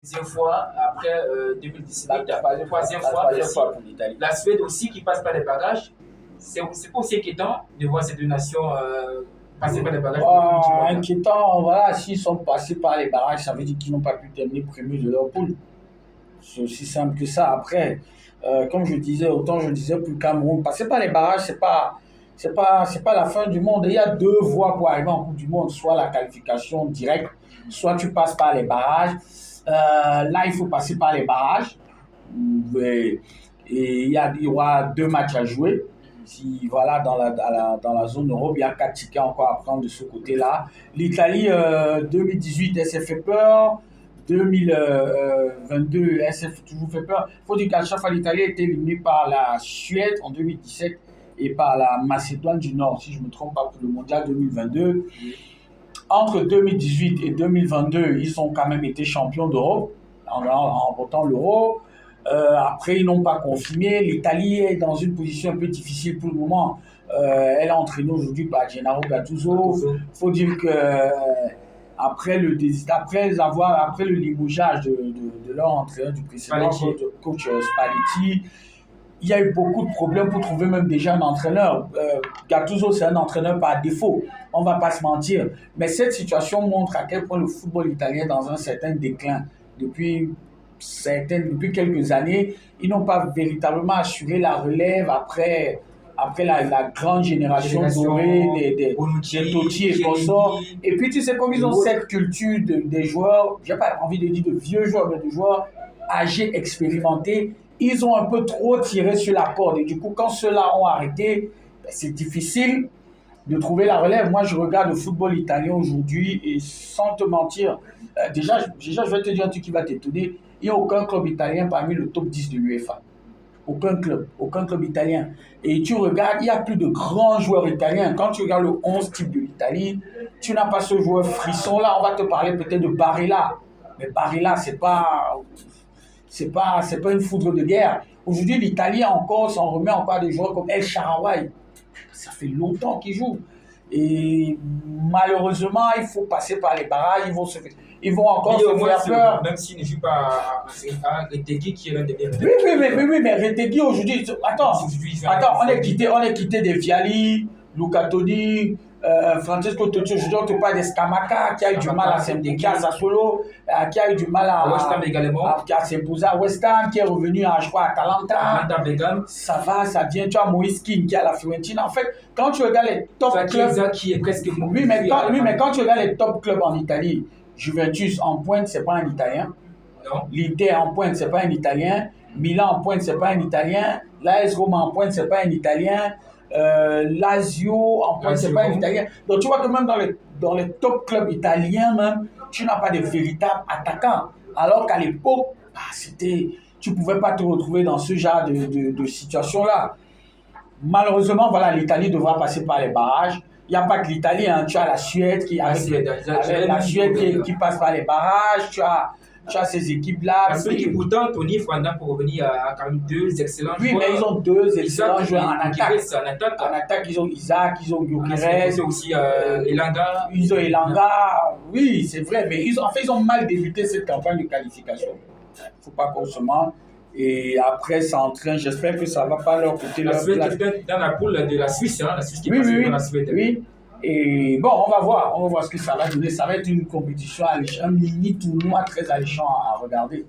Deuxième fois après 2018, la troisième fois pour l'Italie. La Suède aussi qui passe par les barrages. C'est pas aussi inquiétant de voir ces deux nations passer par les barrages. Inquiétant, voilà, s'ils sont passés par les barrages, ça veut dire qu'ils n'ont pas pu terminer premier de leur poule. C'est aussi simple que ça. Après, comme je disais, autant je disais pour le Cameroun, passer par les barrages, c'est pas la fin du monde. Il y a deux voies pour arriver en Coupe du Monde, soit la qualification directe, soit tu passes par les barrages. Là, il faut passer par les barrages. Et il y aura 2 matchs à jouer. Si, voilà, dans la zone Europe, il y a 4 tickets encore à prendre de ce côté-là. L'Italie, 2018, elle s'est fait peur. 2022, elle s'est toujours fait peur. Il faut dire qu'à chaque fois, l'Italie a été éliminée par la Suède en 2017 et par la Macédoine du Nord, si je ne me trompe pas, pour le mondial 2022. Entre 2018 et 2022, ils ont quand même été champions d'Europe en remportant l'Euro. Après, ils n'ont pas confirmé. L'Italie est dans une position un peu difficile pour le moment. Elle est entraînée aujourd'hui par Gennaro Gattuso. Il faut dire que après le limogeage de leur entraîneur du précédent coach Spalletti, il y a eu beaucoup de problèmes pour trouver même déjà un entraîneur. Gattuso, c'est un entraîneur par défaut, on ne va pas se mentir. Mais cette situation montre à quel point le football italien est dans un certain déclin. Depuis quelques années, ils n'ont pas véritablement assuré la relève après la grande génération dorée des Totti et consorts. Et puis, tu sais, comme ils ont cette culture des joueurs, je n'ai pas envie de dire de vieux joueurs, mais de joueurs âgés, expérimentés, ils ont un peu trop tiré sur la corde. Et du coup, quand ceux-là ont arrêté, c'est difficile de trouver la relève. Moi, je regarde le football italien aujourd'hui et sans te mentir, déjà, je vais te dire un truc qui va t'étonner. Il n'y a aucun club italien parmi le top 10 de l'UEFA. Aucun club italien. Et tu regardes, il n'y a plus de grands joueurs italiens. Quand tu regardes le 11 type de l'Italie, tu n'as pas ce joueur frisson-là. On va te parler peut-être de Barilla. Mais Barilla, c'est pas une foudre de guerre. Aujourd'hui, l'Italie encore s'en remet encore à des joueurs comme El Shaarawy. Ça fait longtemps qu'ils jouent. Et malheureusement, il faut passer par les barrages. Ils vont encore se faire peur. Même s'il ne joue pas à Retegui, qui est l'un des meilleurs. Oui, mais Retegui aujourd'hui. Attends, on est quitté des Viali, Luca Toni, Francesco Totti. Aujourd'hui, on te parle de Scamacca qui a eu du mal à s'imposer à Sassuolo, qui a eu du mal à s'imposer à West Ham, qui est revenu à, je crois, à Atalanta. Ça va, ça vient. Tu as Moïse Kean qui est à la Fiorentina. En fait, quand tu regardes les top clubs. Qui est presque Oui, mais quand tu regardes les top clubs en Italie, Juventus en pointe, c'est pas un Italien. Non. L'Inter en pointe, c'est pas un Italien. Milan en pointe, c'est pas un Italien. L'AS Roma en pointe, c'est pas un Italien. Lazio en pointe, c'est pas un Italien. Donc tu vois que même dans les top clubs italiens, même, tu n'as pas de véritables attaquants. Alors qu'à l'époque, tu pouvais pas te retrouver dans ce genre de situation-là. Malheureusement, voilà, l'Italie devra passer par les barrages. Il n'y a pas que l'Italie, hein. Tu as la Suède qui passe par les barrages, tu as ces équipes-là. Et pourtant, Tony Fanda, pour revenir, a quand même 2 excellents joueurs. Oui, mais ils ont 2 excellents joueurs en attaque. En attaque, ils ont Isaac, ils ont Gyökeres. Ils ont aussi Elanga. Ils ont Elanga, oui, c'est vrai, mais ils ont mal débuté cette campagne de qualification. Il ne faut pas qu'on se mente. Et après, ça entraîne. J'espère que ça ne va pas leur coûter leur place. Dans la poule de la Suisse, hein, la Suisse qui passe dans la Suède. Oui. Et bon, on va voir ce que ça va donner. Ça va être une compétition, un mini tournoi très alléchant à regarder.